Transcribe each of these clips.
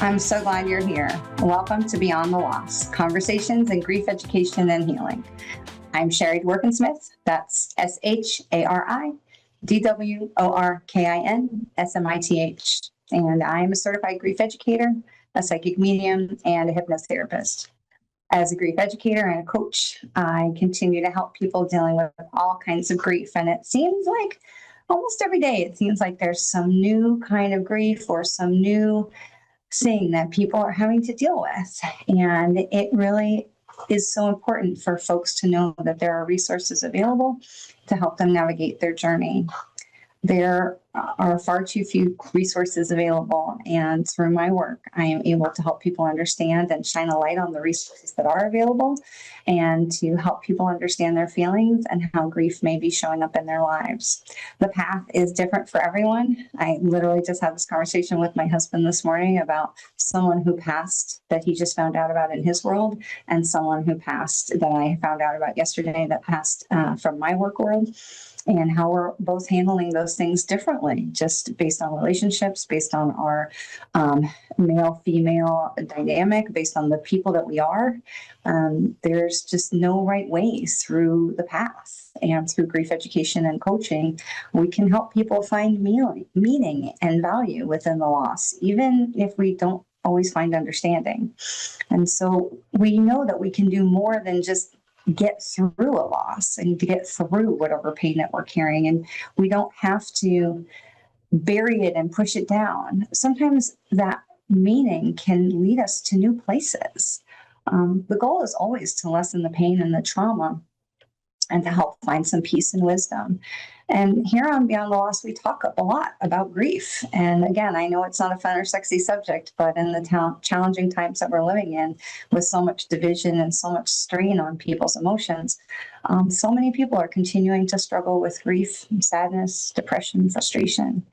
I'm so glad you're here. Welcome to Beyond the Loss, Conversations in Grief Education and Healing. I'm Shari Dworkin-Smith. That's Shari Dworkin-Smith. And I'm a certified grief educator, a psychic medium, and a hypnotherapist. As a grief educator and a coach, I continue to help people dealing with all kinds of grief. And it seems like almost every day, it seems like there's some new kind of grief or some new thing that people are having to deal with. And it really is so important for folks to know that there are resources available to help them navigate their journey. There are far too few resources available, and through my work, I am able to help people understand and shine a light on the resources that are available and to help people understand their feelings and how grief may be showing up in their lives. The path is different for everyone. I literally just had this conversation with my husband this morning about someone who passed that he just found out about in his world, and someone who passed that I found out about yesterday that passed from my work world. And how we're both handling those things differently, just based on relationships, based on our male-female dynamic, based on the people that we are. There's just no right ways through the path. And through grief education and coaching, we can help people find meaning and value within the loss, even if we don't always find understanding. And so we know that we can do more than just get through a loss and to get through whatever pain that we're carrying. And we don't have to bury it and push it down. Sometimes that meaning can lead us to new places. The goal is always to lessen the pain and the trauma and to help find some peace and wisdom. And here on Beyond the Loss, we talk a lot about grief. And again, I know it's not a fun or sexy subject, but in the challenging times that we're living in, with so much division and so much strain on people's emotions, so many people are continuing to struggle with grief, sadness, depression, frustration,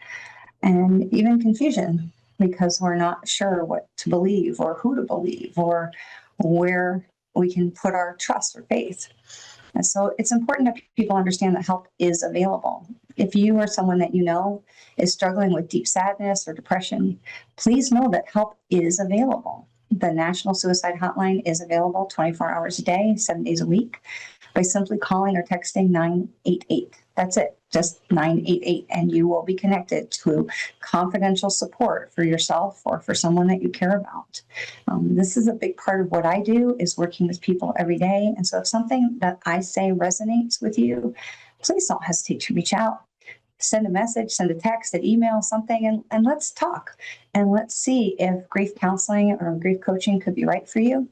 and even confusion, because we're not sure what to believe or who to believe or where we can put our trust or faith. And so it's important that people understand that help is available. If you or someone that you know is struggling with deep sadness or depression, please know that help is available. The National Suicide Hotline is available 24 hours a day, 7 days a week, by simply calling or texting 988. That's it, just 988, and you will be connected to confidential support for yourself or for someone that you care about. This is a big part of what I do, is working with people every day. And so if something that I say resonates with you, please don't hesitate to reach out. Send a message, send a text, an email, something, and let's talk. And let's see if grief counseling or grief coaching could be right for you.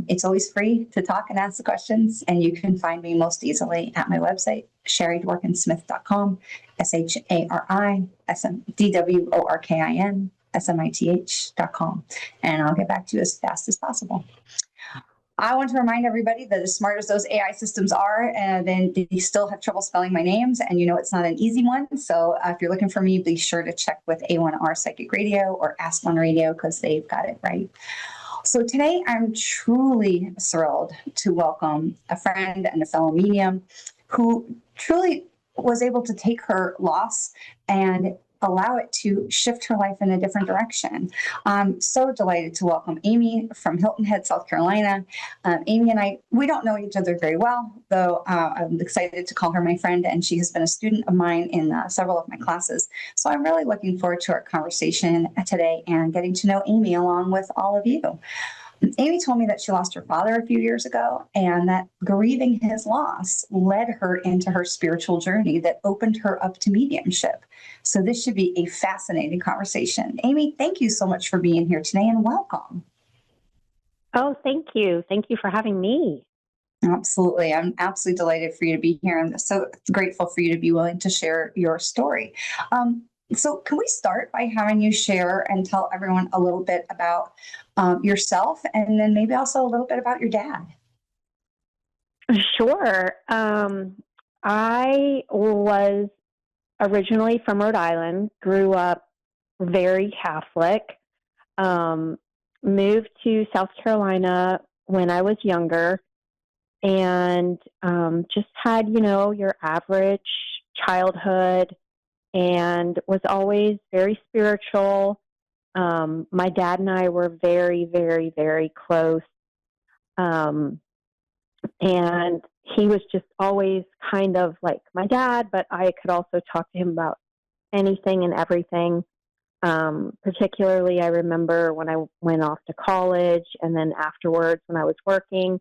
It's always free to talk and ask the questions, and you can find me most easily at my website, sharidworkinsmith.com, ShariDworkinsmith.com, and I'll get back to you as fast as possible. I want to remind everybody that as smart as those AI systems are, then they still have trouble spelling my names, and you know it's not an easy one. So if you're looking for me, be sure to check with A1R Psychic Radio or Ask One Radio, because they've got it right. So today I'm truly thrilled to welcome a friend and a fellow medium who truly was able to take her loss and allow it to shift her life in a different direction. I'm so delighted to welcome Amy from Hilton Head, South Carolina. Amy and I, we don't know each other very well, though I'm excited to call her my friend, and she has been a student of mine in several of my classes. So I'm really looking forward to our conversation today and getting to know Amy along with all of you. Amy told me that she lost her father a few years ago, and that grieving his loss led her into her spiritual journey that opened her up to mediumship. So this should be a fascinating conversation. Amy, thank you so much for being here today, and welcome. Oh, thank you. Thank you for having me. Absolutely. I'm absolutely delighted for you to be here. I'm so grateful for you to be willing to share your story. So can we start by having you share and tell everyone a little bit about yourself, and then maybe also a little bit about your dad? Sure. I was originally from Rhode Island, grew up very Catholic, moved to South Carolina when I was younger, and just had, your average childhood, and was always very spiritual, My dad and I were very, very, very close. And he was just always kind of like my dad, but I could also talk to him about anything and everything. Particularly, I remember when I went off to college and then afterwards when I was working,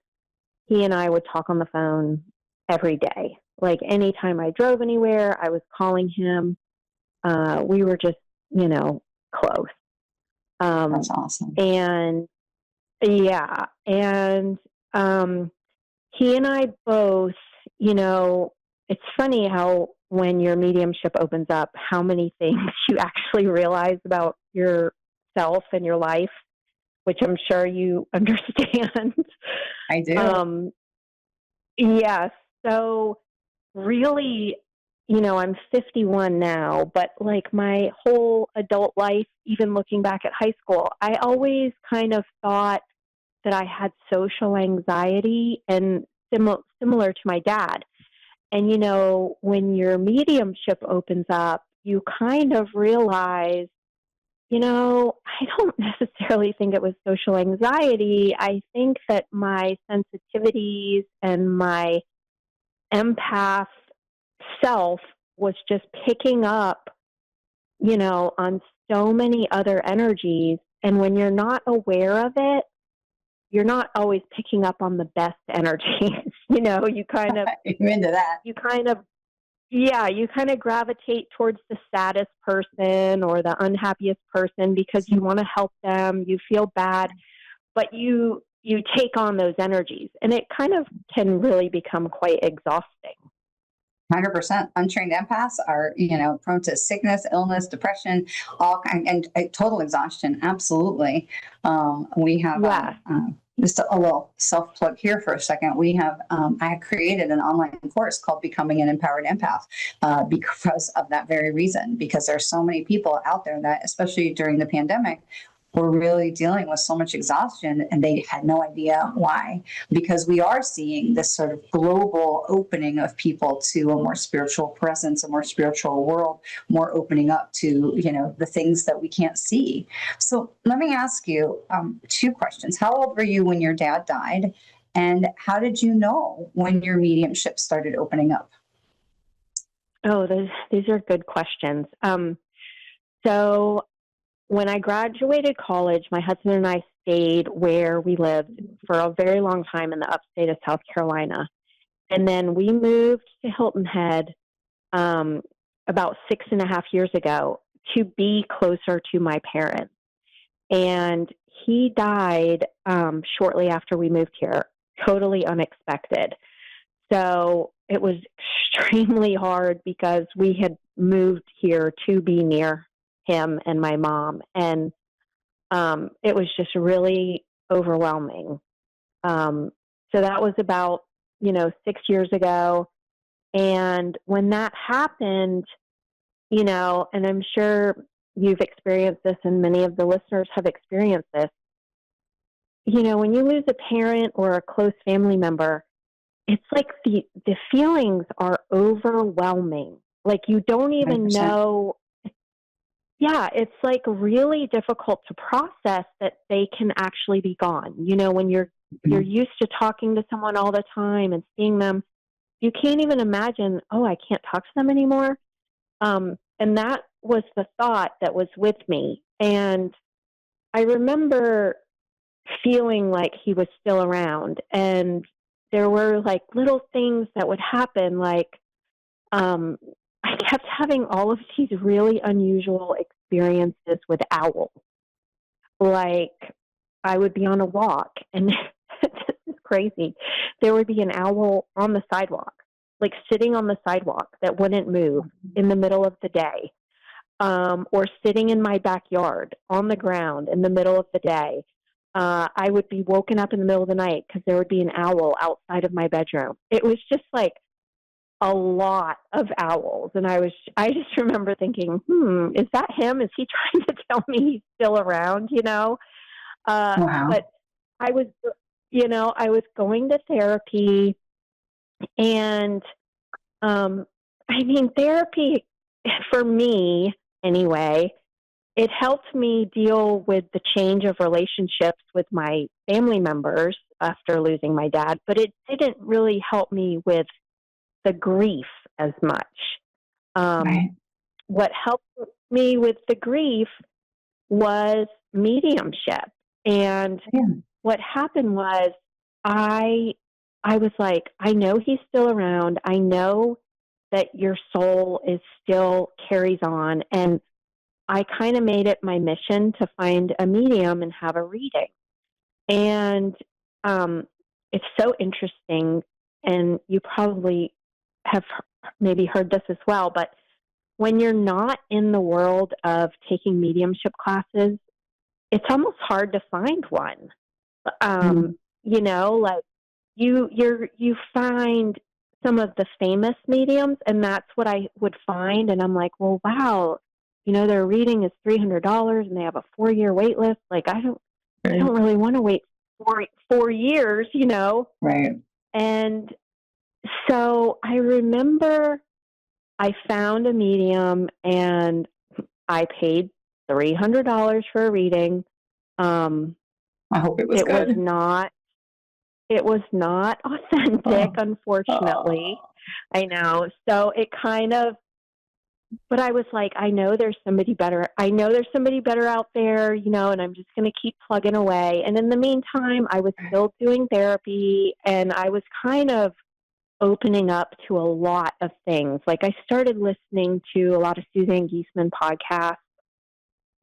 he and I would talk on the phone every day. Like anytime I drove anywhere, I was calling him. We were just, close. That's awesome. And yeah, and he and I both, it's funny how when your mediumship opens up, how many things you actually realize about yourself and your life, which I'm sure you understand. I do. Yeah. So really, I'm 51 now, but like my whole adult life, even looking back at high school, I always kind of thought that I had social anxiety and similar to my dad. And, when your mediumship opens up, you kind of realize, I don't necessarily think it was social anxiety. I think that my sensitivities and my empath self was just picking up, on so many other energies. And when you're not aware of it, you're not always picking up on the best energies. You kind of, I'm into that. you kind of gravitate towards the saddest person or the unhappiest person because you want to help them. You feel bad, but you take on those energies, and it kind of can really become quite exhausting. 100%. Untrained empaths are, prone to sickness, illness, depression, all kind, and total exhaustion. Absolutely. We have Yeah. just a little self plug here for a second. We have I created an online course called Becoming an Empowered Empath because of that very reason. Because there's so many people out there that, especially during the pandemic, were really dealing with so much exhaustion and they had no idea why, because we are seeing this sort of global opening of people to a more spiritual presence, a more spiritual world, more opening up to, the things that we can't see. So let me ask you two questions. How old were you when your dad died? And how did you know when your mediumship started opening up? Oh, these are good questions. So when I graduated college, my husband and I stayed where we lived for a very long time in the upstate of South Carolina. And then we moved to Hilton Head about 6.5 years ago to be closer to my parents. And he died shortly after we moved here, totally unexpected. So it was extremely hard because we had moved here to be near him and my mom. And it was just really overwhelming. So that was about, 6 years ago. And when that happened, and I'm sure you've experienced this and many of the listeners have experienced this, when you lose a parent or a close family member, it's like the feelings are overwhelming. Like you don't even 100%. know. Yeah, it's like really difficult to process that they can actually be gone. When you're used to talking to someone all the time and seeing them, you can't even imagine, oh, I can't talk to them anymore. And that was the thought that was with me. And I remember feeling like he was still around. And there were like little things that would happen, like I kept having all of these really unusual experiences with owls. Like I would be on a walk and this is crazy. There would be an owl on the sidewalk, like sitting on the sidewalk that wouldn't move in the middle of the day, or sitting in my backyard on the ground in the middle of the day. I would be woken up in the middle of the night because there would be an owl outside of my bedroom. It was just like a lot of owls. And I just remember thinking, is that him? Is he trying to tell me he's still around, Wow. But I was, I was going to therapy and, therapy for me anyway, it helped me deal with the change of relationships with my family members after losing my dad, but it didn't really help me with the grief as much. Right. What helped me with the grief was mediumship. And Yeah. what happened was I I was like, I know he's still around. I know that your soul is still carries on. And I kind of made it my mission to find a medium and have a reading. And um, it's so interesting. And you probably have maybe heard this as well, but when you're not in the world of taking mediumship classes, it's almost hard to find one. Mm. You know, like you find some of the famous mediums, and that's what I would find, and I'm like, well, wow, their reading is $300, and they have a 4-year wait list. Like, I Right. don't really want to wait 4 years. Right. And so I remember I found a medium, and I paid $300 for a reading. Um, I hope it was it was good. not It was not authentic, Oh. unfortunately. Oh. I know. So it kind of, but I was like, I know there's somebody better. I know there's somebody better out there, and I'm just going to keep plugging away. And in the meantime, I was still doing therapy, and I was kind of opening up to a lot of things. Like, I started listening to a lot of Suzanne Giesemann podcasts,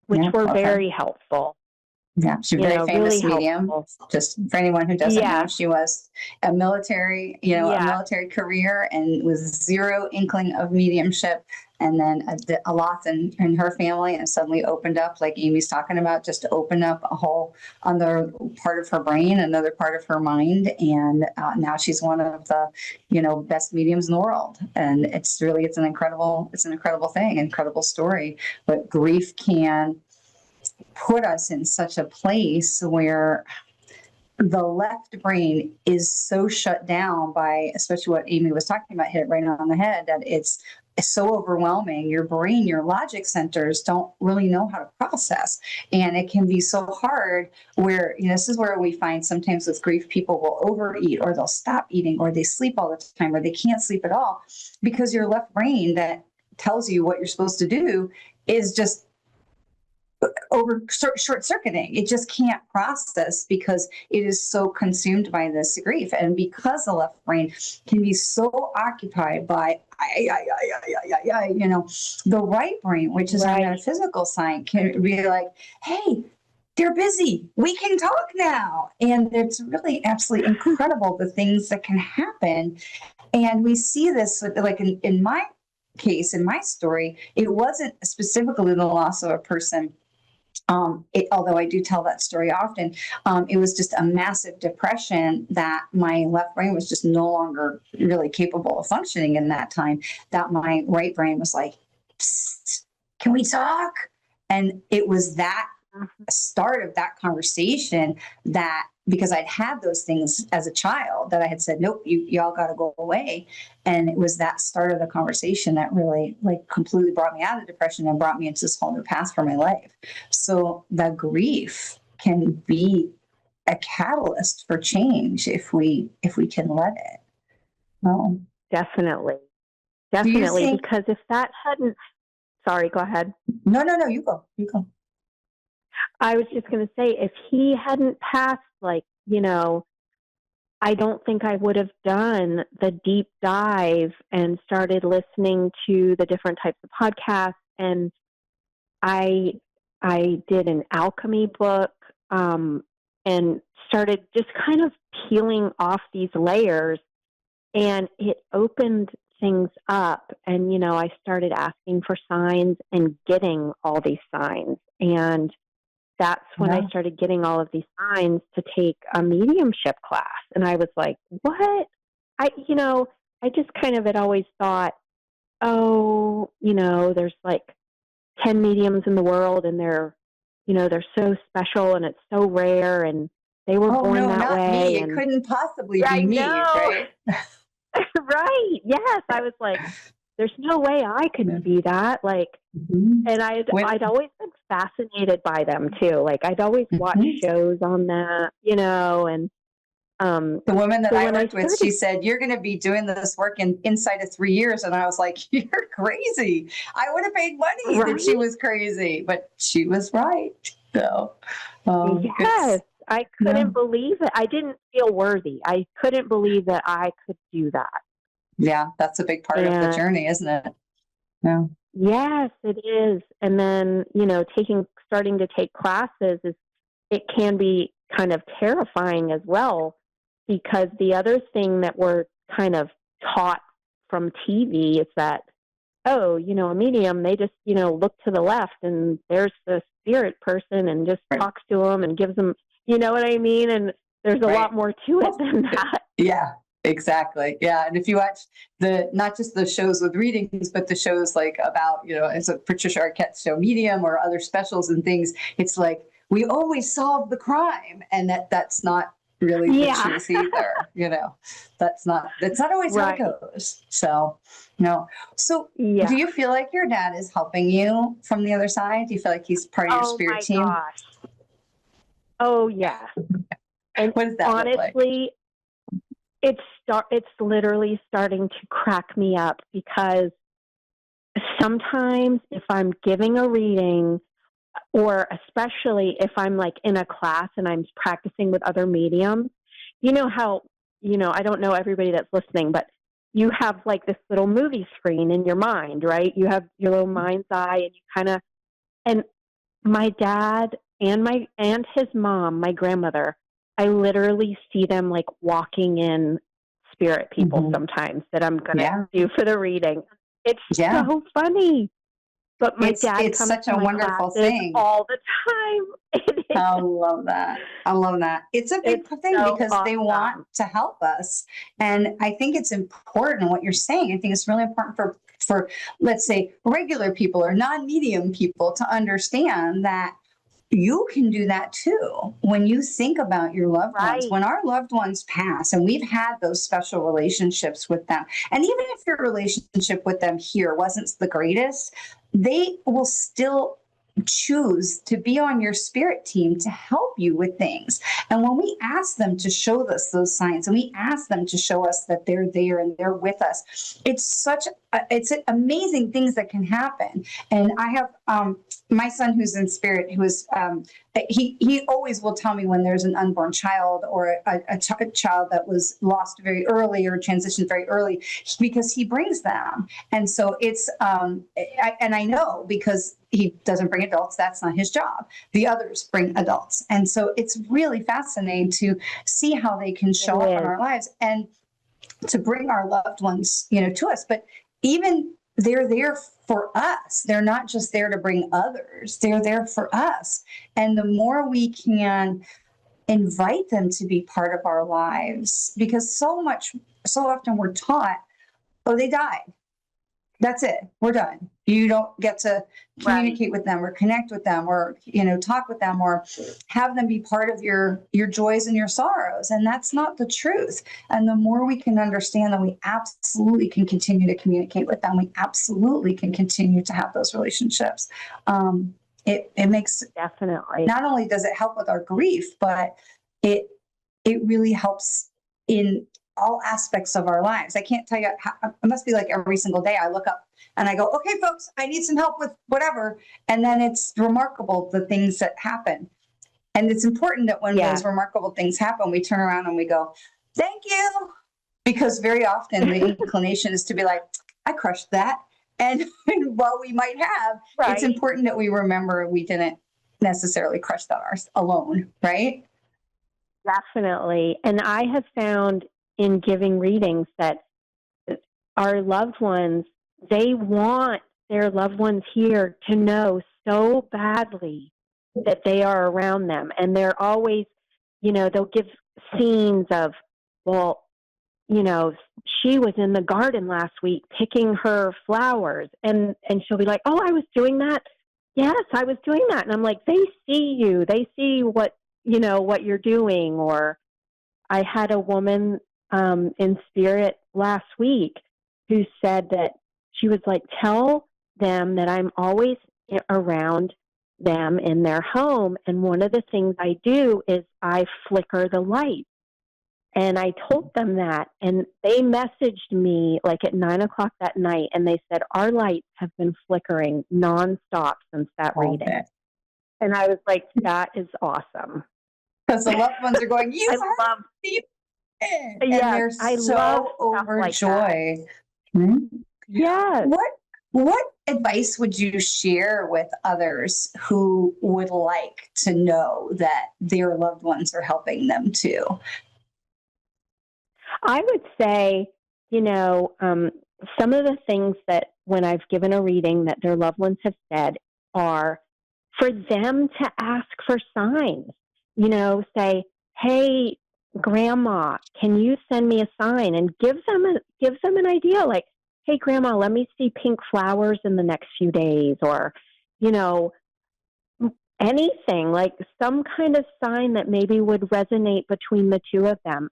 which Yeah. were Okay. very helpful, Yeah, she's a very really famous medium. helpful. Just for anyone who doesn't know, Yes, she was a military, a yes. military career, and was zero inkling of mediumship. And then a lot in her family, and suddenly opened up, like Amy's talking about, just to open up a whole other part of her brain, another part of her mind. And now she's one of the, best mediums in the world. And it's an incredible thing, incredible story. But grief can put us in such a place where the left brain is so shut down by, especially what Amy was talking about, hit it right on the head, that it's so overwhelming. Your brain, your logic centers don't really know how to process. And it can be so hard where, this is where we find sometimes with grief, people will overeat, or they'll stop eating, or they sleep all the time, or they can't sleep at all, because your left brain that tells you what you're supposed to do is just over short circuiting. It just can't process because it is so consumed by this grief. And because the left brain can be so occupied by, the right brain, which is our Right. metaphysical side, can be like, hey, they're busy. We can talk now. And it's really absolutely incredible the things that can happen. And we see this like in my case, in my story, it wasn't specifically the loss of a person. Although I do tell that story often, it was just a massive depression that my left brain was just no longer really capable of functioning in that time, that my right brain was like, psst, can we talk? And it was that start of that conversation that, because I'd had those things as a child, that I had said, nope, y'all got to go away. And it was that start of the conversation that really completely brought me out of depression and brought me into this whole new path for my life. So the grief can be a catalyst for change if we can let it. No. Definitely. Do you Definitely. think? Because if that hadn't, sorry, go ahead. No, you go. You go. I was just going to say, if he hadn't passed, I don't think I would have done the deep dive and started listening to the different types of podcasts. And I did an alchemy book, and started just kind of peeling off these layers, and it opened things up. And, I started asking for signs and getting all these signs. And that's when I started getting all of these signs to take a mediumship class. And I was like, what? I just kind of had always thought, there's like 10 mediums in the world, and they're so special, and it's so rare, and they were born that not way. Me. And it couldn't possibly I be me, know. right? Right. Yes. I was like, there's no way I could see that. Like, and I'd always been fascinated by them too. Like I'd always watch shows on that, and the woman that so I when worked with, she said, "You're going to be doing this work inside of 3 years." And I was like, "You're crazy. I would have paid money that she was crazy," but she was right. So, yes, I couldn't believe it. I didn't feel worthy. I couldn't believe that I could do that. Yeah, that's a big part of the journey, isn't it? Yeah. Yes, it is. And then, starting to take classes it can be kind of terrifying as well, because the other thing that we're kind of taught from TV is that, a medium, they just, look to the left and there's the spirit person and just talks to them and gives them, you know what I mean? And there's a lot more to it than that. Yeah, exactly. Yeah. And if you watch not just the shows with readings, but the shows like about, it's a Patricia Arquette show, Medium, or other specials and things, it's like, we always solve the crime. And that's not really the truth either. That's not always how it goes. So, no. So do you feel like your dad is helping you from the other side? Do you feel like he's part of your spirit team? Gosh. Oh, yeah. And what does that honestly, look like? It's literally starting to crack me up, because sometimes if I'm giving a reading, or especially if I'm like in a class and I'm practicing with other mediums, how, I don't know everybody that's listening, but you have like this little movie screen in your mind, right? You have your little mind's eye, and and my dad and his mom, my grandmother, I literally see them like walking in spirit people sometimes that I'm going to do for the reading. It's so funny. But my dad it's comes such to a my wonderful thing all the time. I love that. It's a big thing, so because they want to help us. And I think it's important what you're saying. I think it's really important for let's say regular people or non-medium people to understand that you can do that too. When you think about your loved ones, when our loved ones pass and we've had those special relationships with them, and even if your relationship with them here wasn't the greatest, they will still choose to be on your spirit team to help you with things. And when we ask them to show us those signs, and we ask them to show us that they're there and they're with us, it's amazing things that can happen. And I have my son who's in spirit, who is he always will tell me when there's an unborn child or a child that was lost very early or transitioned very early, because he brings them. And so it's and I know, because he doesn't bring adults, that's not his job. The others bring adults. And so it's really fascinating to see how they can show up in our lives and to bring our loved ones, to us. But even they're there for us. They're not just there to bring others. They're there for us. And the more we can invite them to be part of our lives, because so often we're taught, oh, they died. That's it. We're done. You don't get to communicate with them or connect with them or, talk with them or have them be part of your joys and your sorrows. And that's not the truth. And the more we can understand that we absolutely can continue to communicate with them, we absolutely can continue to have those relationships. It makes, definitely, not only does it help with our grief, but it really helps in all aspects of our lives. I can't tell you how, it must be like every single day I look up and I go, okay, folks, I need some help with whatever. And then it's remarkable the things that happen. And it's important that when those remarkable things happen, we turn around and we go, thank you. Because very often the inclination is to be like, I crushed that. And while we might have, it's important that we remember we didn't necessarily crush that alone, right? Definitely. And I have found in giving readings that our loved ones, they want their loved ones here to know so badly that they are around them. And they're always, they'll give scenes of, well, she was in the garden last week picking her flowers. And she'll be like, oh, I was doing that. Yes, I was doing that. And I'm like, they see you. They see what you're doing. Or I had a woman in spirit last week who said that she was like, tell them that I'm always around them in their home. And one of the things I do is I flicker the light. And I told them that, and they messaged me like at 9 o'clock that night, and they said, our lights have been flickering nonstop since that reading. Okay. And I was like, that is awesome. Because the loved ones are going, you I love, and yes, they're I love so stuff like that. overjoyed. Hmm? Yes. What advice would you share with others who would like to know that their loved ones are helping them too? I would say, some of the things that when I've given a reading that their loved ones have said are for them to ask for signs. Say, hey, grandma, can you send me a sign? And give them an idea, like, hey, grandma, let me see pink flowers in the next few days, or, anything, like some kind of sign that maybe would resonate between the two of them.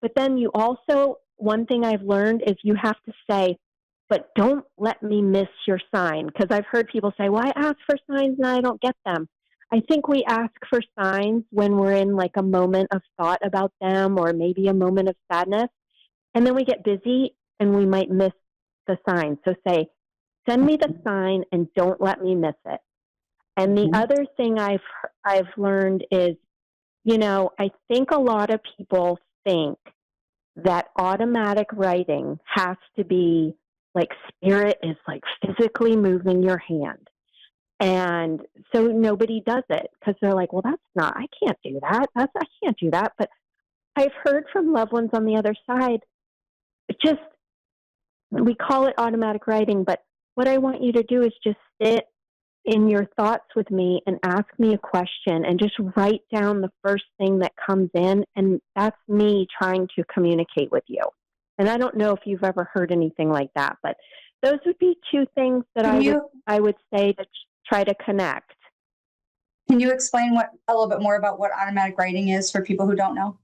But then you also, one thing I've learned is you have to say, but don't let me miss your sign. Because I've heard people say, well, I ask for signs and I don't get them. I think we ask for signs when we're in like a moment of thought about them, or maybe a moment of sadness. And then we get busy and we might miss the sign. So say, send me the sign and don't let me miss it. And the other thing I've learned is, I think a lot of people think that automatic writing has to be like spirit is like physically moving your hand. And so nobody does it because they're like, well, I can't do that. I can't do that. But I've heard from loved ones on the other side, we call it automatic writing, but what I want you to do is just sit in your thoughts with me and ask me a question and just write down the first thing that comes in. And that's me trying to communicate with you. And I don't know if you've ever heard anything like that, but those would be two things that I would say to try to connect. Can you explain a little bit more about what automatic writing is for people who don't know?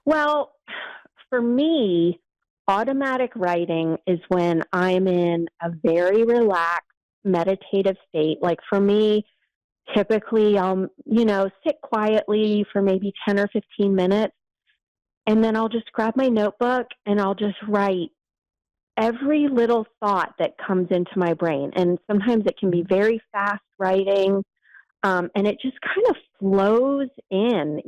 Well, for me, automatic writing is when I'm in a very relaxed, meditative state. Like for me, typically I'll, sit quietly for maybe 10 or 15 minutes, and then I'll just grab my notebook and I'll just write every little thought that comes into my brain. And sometimes it can be very fast writing, and it just kind of flows in,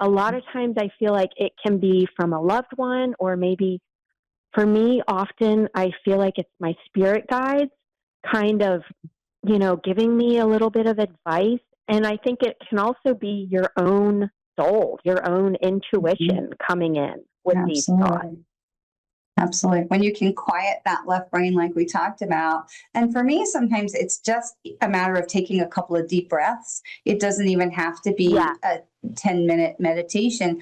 A lot of times I feel like it can be from a loved one, or maybe for me, often I feel like it's my spirit guides kind of, giving me a little bit of advice. And I think it can also be your own soul, your own intuition coming in with these thoughts. Absolutely. When you can quiet that left brain, like we talked about. And for me, sometimes it's just a matter of taking a couple of deep breaths. It doesn't even have to be a 10-minute meditation.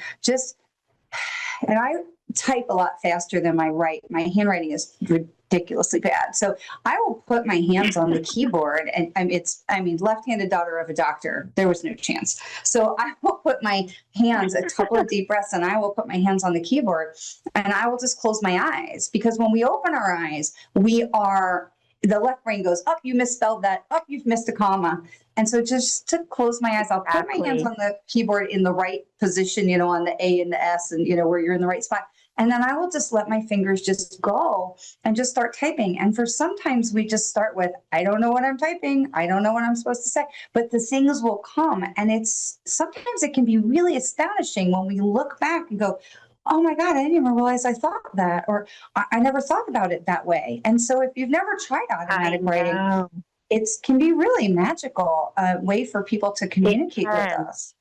And I type a lot faster than I write. My handwriting is ridiculously bad. So I will put my hands on the keyboard, and left-handed daughter of a doctor, there was no chance. So I will put my hands, a couple of deep breaths, and I will put my hands on the keyboard, and I will just close my eyes, because when we open our eyes, the left brain goes, up, you misspelled that, up, you've missed a comma. And so just to close my eyes, I'll put my hands on the keyboard in the right position, on the A and the S, and, where you're in the right spot. And then I will just let my fingers just go and just start typing. And for sometimes we just start with, I don't know what I'm typing. I don't know what I'm supposed to say, but the things will come. And sometimes it can be really astonishing when we look back and go, oh my God, I didn't even realize I thought that, or I never thought about it that way. And so if you've never tried automatic writing, it can be really magical way for people to communicate with us.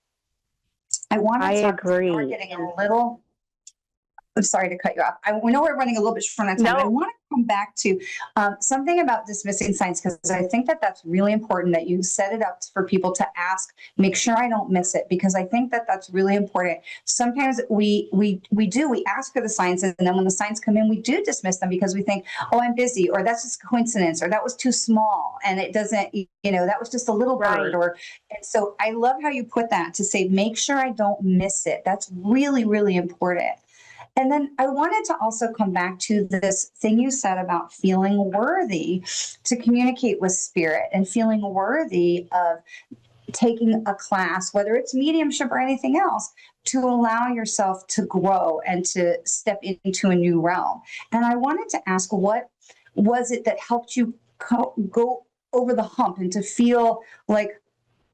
I agree. We're getting a little. I'm sorry to cut you off. We know we're running a little bit short on time. No. I want to come back to something about dismissing signs, because I think that's really important that you set it up for people to ask, make sure I don't miss it, because I think that's really important. Sometimes we ask for the signs, and then when the signs come in, we do dismiss them because we think, oh, I'm busy, or that's just coincidence, or that was too small, and it doesn't, that was just a little bird. And so I love how you put that to say, make sure I don't miss it. That's really, really important. And then I wanted to also come back to this thing you said about feeling worthy to communicate with spirit and feeling worthy of taking a class, whether it's mediumship or anything else, to allow yourself to grow and to step into a new realm. And I wanted to ask, what was it that helped you go over the hump and to feel like,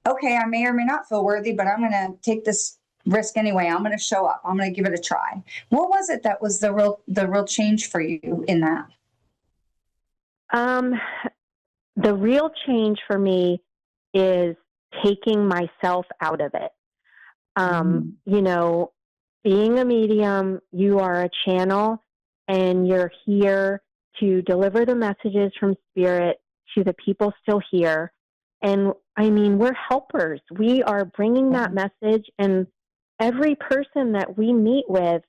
okay, I may or may not feel worthy, but I'm going to take this risk anyway. I'm going to show up. I'm going to give it a try. What was it that was the real change for you in that? The real change for me is taking myself out of it. You know, being a medium, you are a channel and you're here to deliver the messages from spirit to the people still here. And I mean, we're helpers. We are bringing that message, and every person that we meet with,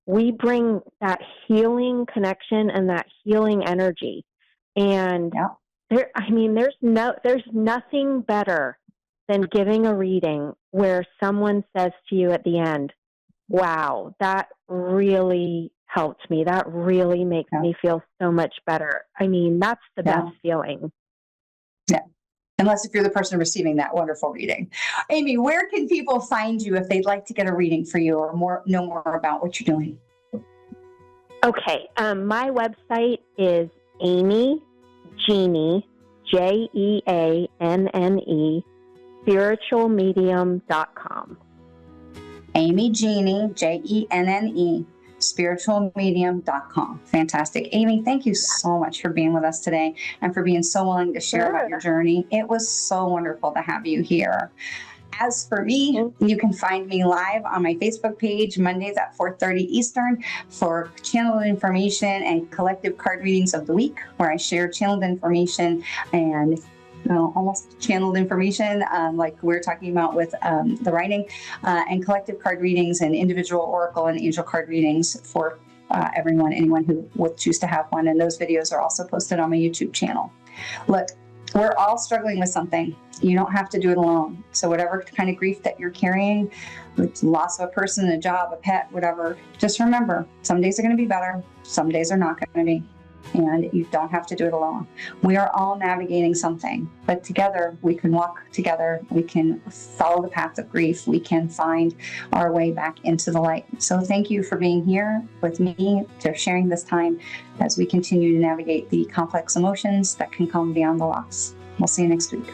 we bring that healing connection and that healing energy. And there's nothing better than giving a reading where someone says to you at the end, wow, that really helped me. That really makes me feel so much better. I mean, that's the best feeling. Yeah. Unless if you're the person receiving that wonderful reading. Amy, where can people find you if they'd like to get a reading for you or know more about what you're doing? Okay. My website is Amy Jeanne, Jeanne, spiritualmedium.com. Amy Jeanne, Jeanne, spiritualmedium.com. Fantastic. Amy, thank you so much for being with us today and for being so willing to share about your journey. It was so wonderful to have you here. As for me, you can find me live on my Facebook page Mondays at 4:30 Eastern for channeled information and collective card readings of the week, where I share channeled information and almost channeled information, like we're talking about with the writing, and collective card readings and individual oracle and angel card readings for anyone who would choose to have one. And those videos are also posted on my YouTube channel. Look, we're all struggling with something. You don't have to do it alone. So whatever kind of grief that you're carrying, loss of a person, a job, a pet, whatever, just remember, some days are going to be better. Some days are not going to be. And you don't have to do it alone. We are all navigating something, but together we can walk together. We can follow the path of grief. We can find our way back into the light. So thank you for being here with me, for sharing this time as we continue to navigate the complex emotions that can come beyond the loss. We'll see you next week.